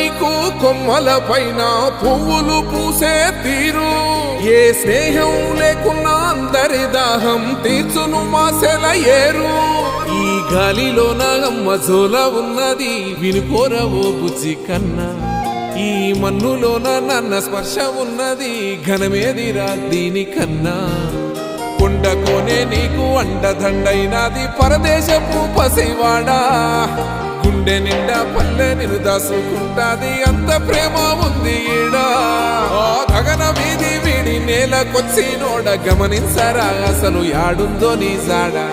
నీకు కొమ్మల పైన పువ్వులు పూసే తీరు ఏ స్నేహం లేకున్నా అందరి దాహం తీర్చును మాసెల ఏరు ఈ గాలిలోన మజోల ఉన్నది వినుకోరవో బుజ్జి కన్నా ఈ మన్నులోన నన్న స్పర్శ ఉన్నది ఘనమేదిరా దీనికన్నా కొండకోనే నీకు అండదండైనది పరదేశపు పసివాడా గుండె నిండా పల్లె నిన్ను దాసుకుంటాది అంత ప్రేమ ఉంది ఈడా గగన వీధి వీడి నేలకొచ్చి నోడ గమనించరా అసలు యాడుందో నీ జాడా